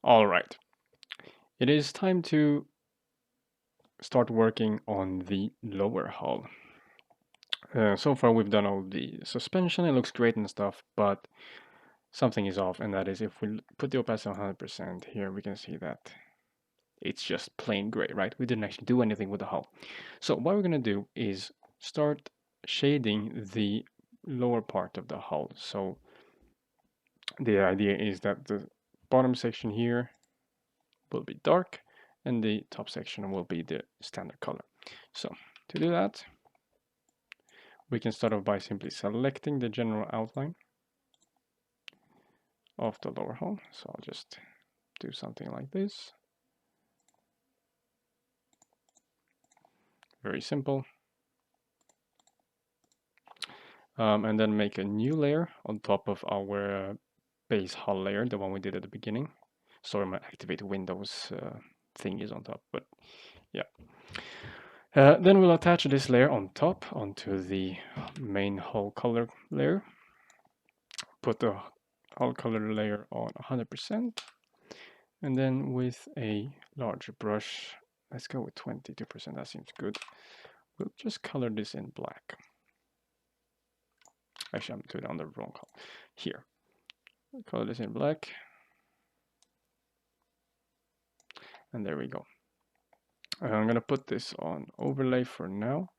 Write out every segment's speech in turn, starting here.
All right, it is time to start working on the lower hull. So far we've done all the suspension, it looks great and stuff, but something is off, and that is if we put the opacity on 100% here, we can see that it's just plain gray, right? We didn't actually do anything with the hull. So what we're going to do is start shading the lower part of the hull. So the idea is that the bottom section here will be dark and the top section will be the standard color. So to do that, we can start off by simply selecting the general outline of the lower hull. So I'll just do something like this. Very simple. And then make a new layer on top of our base hull layer, the one we did at the beginning. Sorry, my activate Windows thing is on top, but yeah. Then we'll attach this layer on top onto the main hull color layer. Put the hull color layer on 100%, and then with a larger brush, let's go with 22%, that seems good. We'll just color this in black. Actually, I'm doing it on the wrong color. Here, color this in black. And there we go. I'm gonna put this on overlay for now.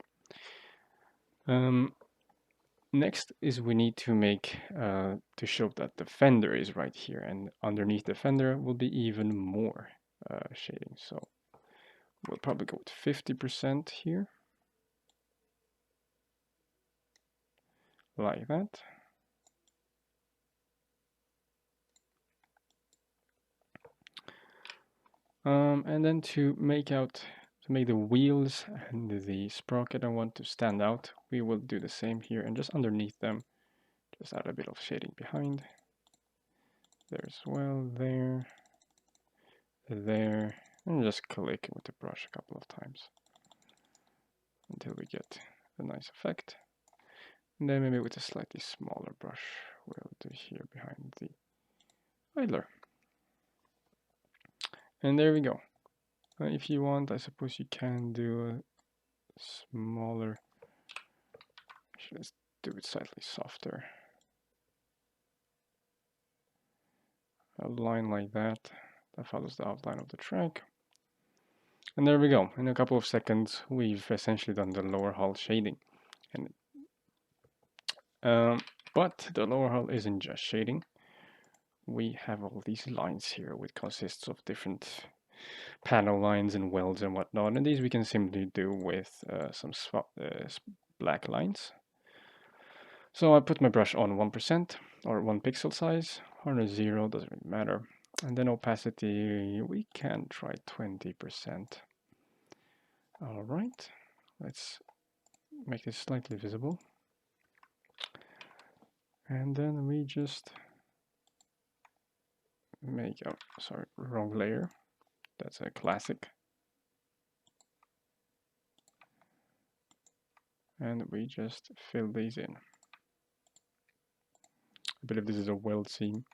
Next is we need to make to show that the fender is right here, and underneath the fender will be even more shading. So we'll probably go with 50% here, like that. And then to make the wheels and the sprocket I want to stand out, we will do the same here, and just underneath them, just add a bit of shading behind. There as well, there, and just click with the brush a couple of times until we get a nice effect. And then maybe with a slightly smaller brush, we'll do here behind the idler. And there we go. If you want, I suppose you can do a smaller, let's do it slightly softer. A line like that follows the outline of the track. And there we go. In a couple of seconds, we've essentially done the lower hull shading. And but the lower hull isn't just shading. We have all these lines here, which consists of different panel lines and welds and whatnot. And these we can simply do with some black lines. So I put my brush on 1% or 1 pixel size, or 0, doesn't really matter. And then opacity, we can try 20%. All right, let's make this slightly visible. And then we just make, oh, sorry, wrong layer. That's a classic. And we just fill these in. I believe this is a weld seam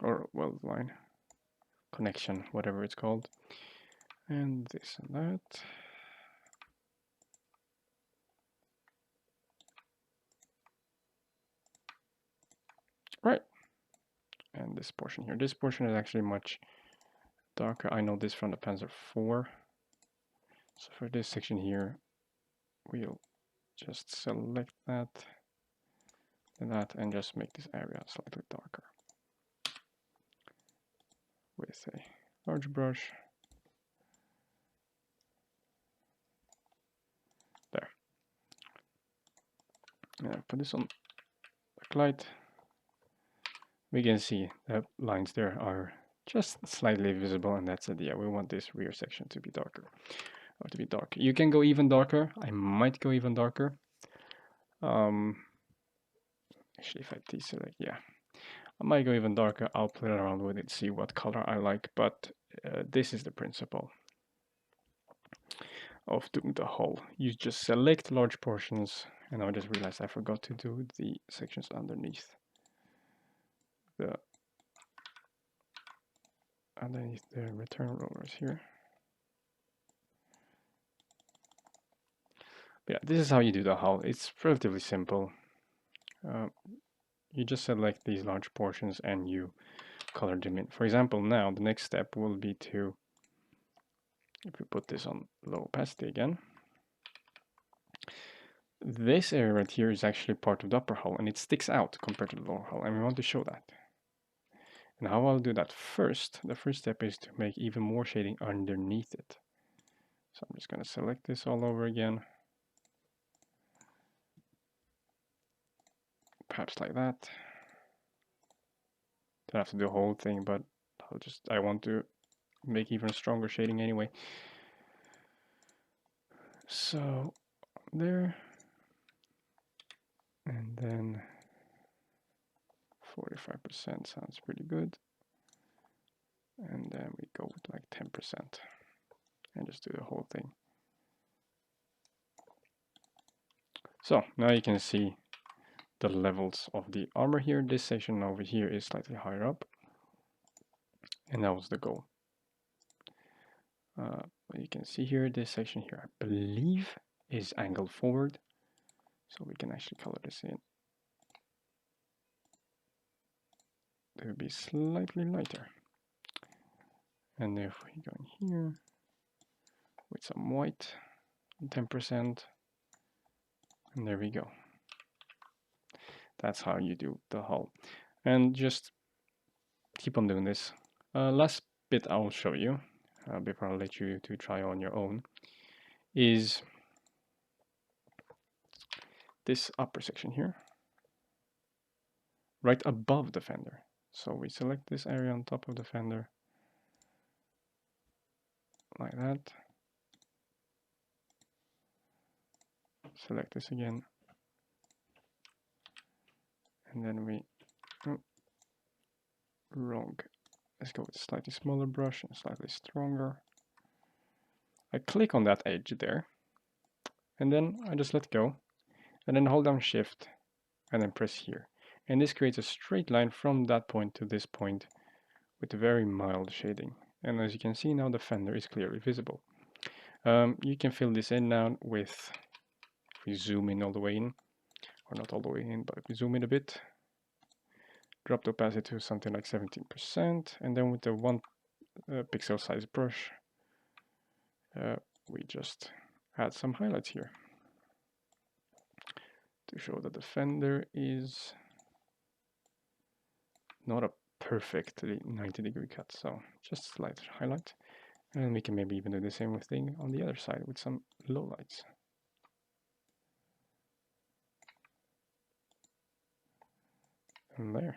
or weld line connection, whatever it's called. And this and that. Right. And this portion here. This portion is actually much darker. I know this from the Panzer IV. So for this section here, we'll just select that and that and just make this area slightly darker with a large brush. There. And put this on backlight. We can see the lines there are just slightly visible, and that's it. Yeah, we want this rear section to be darker, or to be dark. You can go even darker. I might go even darker. Actually, if I deselect, yeah, I might go even darker. I'll play around with it, see what color I like, but this is the principle of doing the hull. You just select large portions, and I just realized I forgot to do the sections underneath the underneath the return rollers here. But yeah, this is how you do the hull. It's relatively simple. You just select these large portions and you color them in. For example, now the next step will be to, if we put this on low opacity again, this area right here is actually part of the upper hull and it sticks out compared to the lower hull, and we want to show that. And how I'll do that first, the first step is to make even more shading underneath it. So I'm just going to select this all over again. Perhaps like that. Don't have to do the whole thing, but I want to make even stronger shading anyway. So there. And then 45% sounds pretty good. And then we go with like 10% and just do the whole thing. So now you can see the levels of the armor here. This section over here is slightly higher up. And that was the goal. You can see here, this section here, I believe, is angled forward. So we can actually color this in. It will be slightly lighter. And if we go in here with some white, 10%, and there we go. That's how you do the hull. And just keep on doing this. Last bit I'll show you before I let you to try on your own is this upper section here, right above the fender. So we select this area on top of the fender, like that. Select this again. And then we, wrong. Let's go with a slightly smaller brush and slightly stronger. I click on that edge there, and then I just let go, and then hold down Shift, and then press here. And this creates a straight line from that point to this point with very mild shading. And as you can see now, the fender is clearly visible. You can fill this in now with, if we zoom in all the way in, or not all the way in, but if we zoom in a bit, drop the opacity to something like 17%, and then with the 1 pixel size brush, we just add some highlights here to show that the fender is not a perfectly 90-degree cut, so just a slight highlight. And we can maybe even do the same thing on the other side with some lowlights. And there.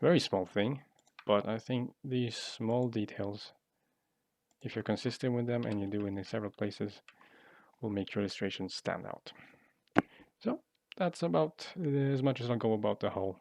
Very small thing, but I think these small details, if you're consistent with them and you do it in several places, will make your illustrations stand out. So that's about as much as I'll go about the hull.